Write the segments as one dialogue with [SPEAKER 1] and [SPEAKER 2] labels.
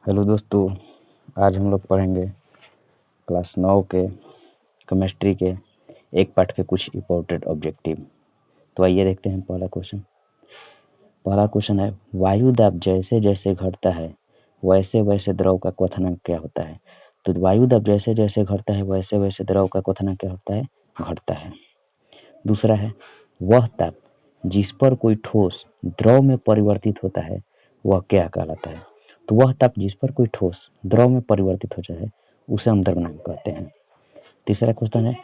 [SPEAKER 1] Hello दोस्तों, आज हम लोग पढ़ेंगे क्लास 9 के केमिस्ट्री के एक पार्ट के कुछ इंपॉर्टेंट ऑब्जेक्टिव। तो आइए देखते हैं पहला क्वेश्चन है वायु दाब जैसे जैसे घटता है वैसे वैसे द्रव का क्वथनांक क्या होता है। तो वायु दाब जैसे जैसे घटता है वैसे वैसे द्रव का क्वथनांक क्या होता है, घटता है। दूसरा है वह ताप जिस पर कोई ठोस द्रव में परिवर्तित होता है वह क्या कहलाता है। तो वह ताप जिस पर कोई ठोस द्रव में परिवर्तित हो जाए उसे हम द्रव्यनांक कहते हैं। तीसरा क्वेश्चन है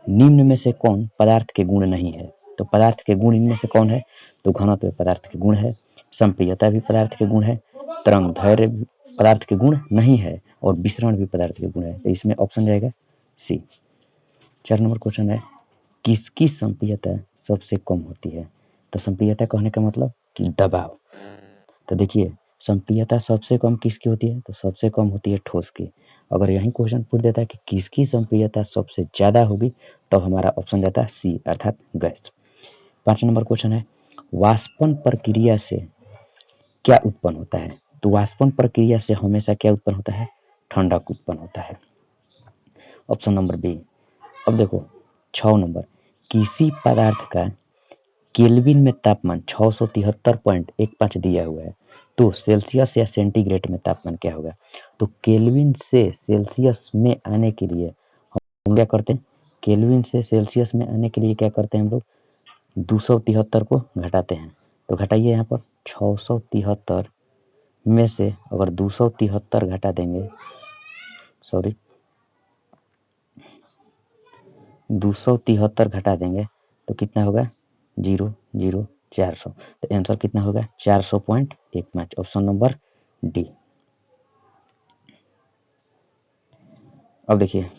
[SPEAKER 1] निम्न में से कौन पदार्थ के गुण नहीं है। तो पदार्थ के गुण इनमें से कौन है, तो घनत्व पदार्थ के गुण है, संप्रियता भी पदार्थ के गुण है, तरंग धैर्य पदार्थ के गुण नहीं है और विसरण भी पदार्थ के गुण है। तो इसमें ऑप्शन जाएगा सी। 4 नंबर क्वेश्चन है किसकी संप्रियता सबसे कम होती है। तो संप्रियता कहने का मतलब कि दबाव। तो देखिए संप्रियता सबसे कम किसकी होती है, तो सबसे कम होती है ठोस की। अगर यही क्वेश्चन पूछ देता है कि किसकी संप्रियता सबसे ज्यादा होगी तो हमारा ऑप्शन जाता है सी अर्थात गैस। 5 नंबर क्वेश्चन है वाष्पन प्रक्रिया से क्या उत्पन्न होता है। तो वाष्पन प्रक्रिया से हमेशा क्या उत्पन्न होता है, ठंडक उत्पन्न होता है। Option number B. अब देखो 6 नंबर किसी पदार्थ का केल्विन में तापमान 673.15 दिया हुआ है तो सेल्सियस या सेंटीग्रेड में तापमान क्या होगा। तो केल्विन से सेल्सियस में आने के लिए हम क्या करते हैं, केल्विन से सेल्सियस में आने के लिए क्या करते हैं हम लोग 273 को घटाते हैं। तो घटाइए यहाँ पर 673 में से अगर 273 घटा देंगे 273 घटा देंगे तो कितना होगा 400। तो आंसर कितना होगा 400.15। Option number D. अब देखिए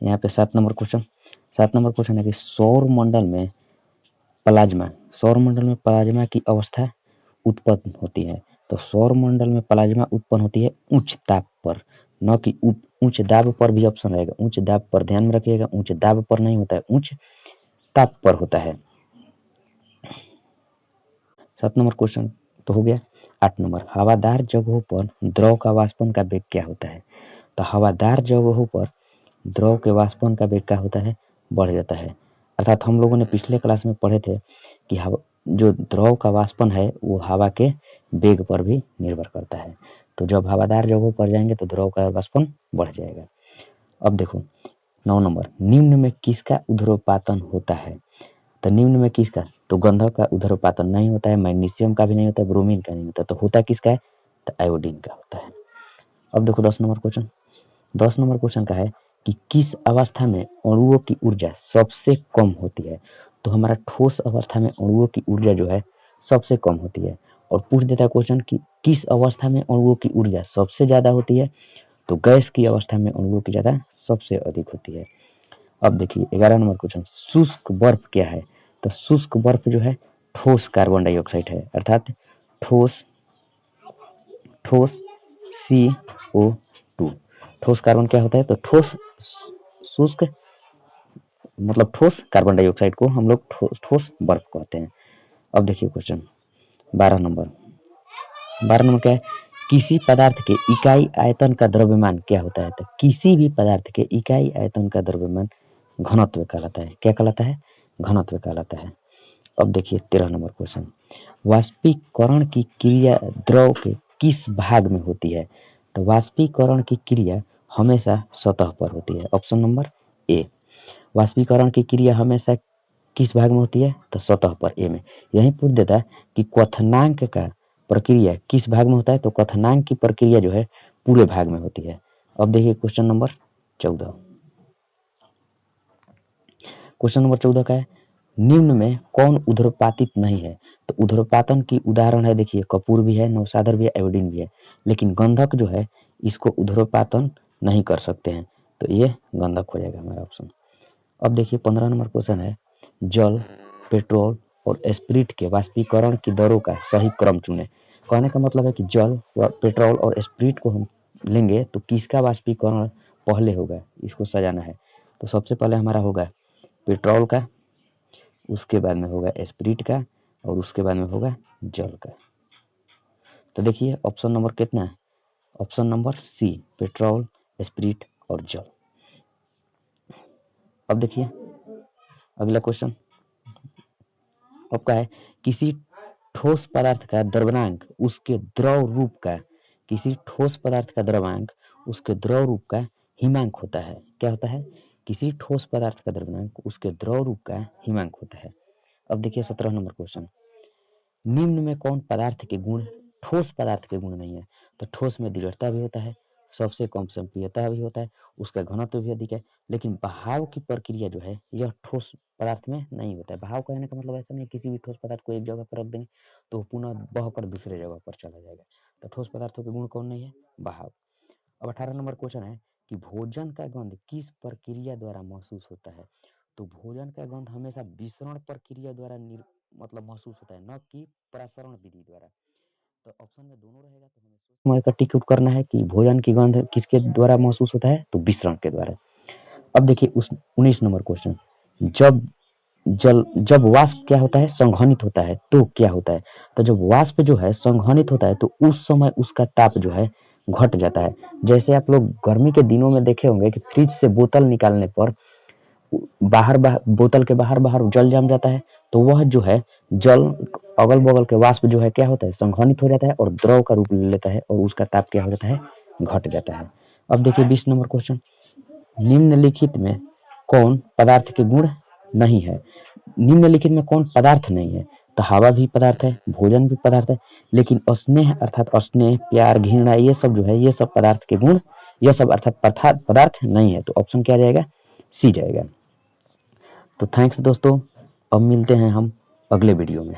[SPEAKER 1] यहाँ पे 7 नंबर क्वेश्चन है कि सौर मंडल में प्लाज्मा की अवस्था उत्पन्न होती है। तो सौर मंडल में प्लाज्मा उत्पन्न होती है उच्च ताप पर, न कि उच्च दाब पर। भी ऑप्शन रहेगा उच्च दाब पर, ध्यान में रखिएगा उच्च दाब पर नहीं होता है, उच्च ताप पर होता है। 7 नंबर क्वेश्चन तो हो गया। 8 नंबर हवादार जगहों पर द्रव का वाष्पन का वेग क्या होता है। तो हवादार जगहों पर द्रव के वाष्पन का वेग क्या होता है, बढ़ जाता है। अर्थात हम लोगों ने पिछले क्लास में पढ़े थे कि जो द्रव का वाष्पन है वो हवा के वेग पर भी निर्भर करता है। तो जब हवादार जगहों पर जाएंगे तो द्रव का वाष्पन बढ़ जाएगा। अब देखो 9 नंबर निम्न में किसका ऊर्ध्वपातन होता है। तो निम्न में किसका, तो गंधक का ऊर्ध्वपातन नहीं होता है, मैग्नीशियम का भी नहीं होता है, ब्रोमीन का नहीं होता। तो होता किसका है, तो आयोडीन का होता है। अब देखो 10 नंबर क्वेश्चन का है कि किस अवस्था में अणुओं की ऊर्जा सबसे कम होती है। तो हमारा ठोस अवस्था में अणुओं की ऊर्जा जो है सबसे कम होती है। और पूछ देता है क्वेश्चन कि किस अवस्था में अणुओं की ऊर्जा सबसे ज्यादा होती है। तो गैस की अवस्था में अणुओं की ज्यादा सबसे अधिक होती है। अब देखिए 11 नंबर क्वेश्चन शुष्क बर्फ क्या है। तो शुष्क बर्फ जो है ठोस कार्बन डाइऑक्साइड है, अर्थात ठोस ठोस CO2। ठोस कार्बन क्या होता है, तो ठोस शुष्क मतलब ठोस कार्बन डाइऑक्साइड को हम लोग ठोस बर्फ कहते हैं। अब देखिए क्वेश्चन 12 नंबर 12 नंबर क्या है किसी पदार्थ के इकाई आयतन का द्रव्यमान क्या होता है। तो किसी भी पदार्थ के इकाई आयतन का द्रव्यमान घनत्व कहलाता है। क्या कहलाता है, घनत्व कहलाता है। अब देखिए 13 नंबर क्वेश्चन वाष्पीकरण की क्रिया द्रव के किस भाग में होती है। तो वाष्पीकरण की क्रिया हमेशा सतह पर होती है। Option number A. वाष्पीकरण की क्रिया हमेशा किस भाग में होती है, तो सतह पर, ए में। यही पूछ देता है कि क्वथनांक का प्रक्रिया किस भाग में होता है। तो क्वथनांक की प्रक्रिया जो है पूरे भाग में होती है। अब देखिए क्वेश्चन नंबर 14 का है निम्न में कौन ऊर्ध्वपातित नहीं है। तो ऊर्ध्वपातन की उदाहरण है, देखिए कपूर भी है, नौसादर भी है, आयोडीन भी है। लेकिन गंधक जो है इसको ऊर्ध्वपातन नहीं कर सकते हैं, तो ये गंधक हो जाएगा हमारा ऑप्शन। अब देखिए 15 नंबर क्वेश्चन है जल, पेट्रोल और स्प्रिट के वाष्पीकरण की दरों का सही क्रम चुने। कहने का मतलब है कि जल, पेट्रोल और स्प्रिट को हम लेंगे तो किसका वाष्पीकरण पहले होगा, इसको सजाना है। तो सबसे पहले हमारा होगा पेट्रोल का, उसके बाद में होगा स्प्रिट का और उसके बाद में होगा जल का। तो देखिए ऑप्शन नंबर कितना है, option number C, petrol, spirit और जल। अब देखिए अगला क्वेश्चन आपका है, किसी ठोस पदार्थ का द्रव्यंक उसके द्रव रूप का, किसी ठोस पदार्थ का द्रव्यंक उसके द्रव रूप का हिमांक होता है। क्या होता है? किसी ठोस पदार्थ का द्रव्यंक उसके द्रव रूप का हिमांक होता है। अब देखिए 17 नंबर क्वेश्चन, निम्न में कौन पदार्थ के गुण ठोस पदार्थ के गुण नहीं है? तो ठोस में दृढ़ता भी होता है, सबसे कम संपीयता भी होता है, उसका घनत्व भी अधिक है, लेकिन बहाव की प्रक्रिया जो है यह ठोस पदार्थ में नहीं होता है। बहाव कहने का मतलब ऐसा नहीं, किसी भी ठोस पदार्थ को एक जगह पर रख देंगे तो वो पुनः बहकर दूसरे जगह पर चला जाएगा। तो ठोस पदार्थों के गुण कौन नहीं है? बहाव। अब 18 नंबर क्वेश्चन है कि भोजन का गंध किस प्रक्रिया द्वारा महसूस होता है? तो भोजन का गंध हमेशा विसरण प्रक्रिया द्वारा मतलब महसूस होता है, न कि प्रसरण विधि द्वारा। तो ऑप्शन में दोनों रहेगा, तो हमें सोच समझ कर टिक करना है कि भोजन की गंध किसके द्वारा महसूस होता है? तो विसरण के द्वारा। अब देखिए उस 19 नंबर क्वेश्चन, जब जब वाष्प क्या होता है? संघनित होता है तो क्या होता है? तो जब वाष्प जो है संघनित होता है तो उस समय उसका ताप जो है घट जाता है। जैसे आप लोग गर्मी के दिनों में देखे होंगे कि फ्रिज से बोतल निकालने पर बोतल के बाहर जल जम जाता है, तो वह जो है जल अगल बगल के वाष्प जो है क्या होता है? संघनित हो जाता है और द्रव का रूप ले लेता है और उसका ताप क्या हो जाता है? घट जाता है। अब देखिए 20 नंबर क्वेश्चन, निम्नलिखित में कौन पदार्थ के गुण नहीं है? निम्नलिखित में कौन पदार्थ नहीं है? तो हवा भी पदार्थ है, भोजन भी पदार्थ है, लेकिन स्नेह अर्थात स्नेह, प्यार, घृणा ये सब जो है ये सब पदार्थ के गुण, ये सब अर्थात पदार्थ नहीं है। तो ऑप्शन क्या जाएगा? सी जाएगा। तो थैंक्स दोस्तों, अब मिलते हैं हम अगले वीडियो में।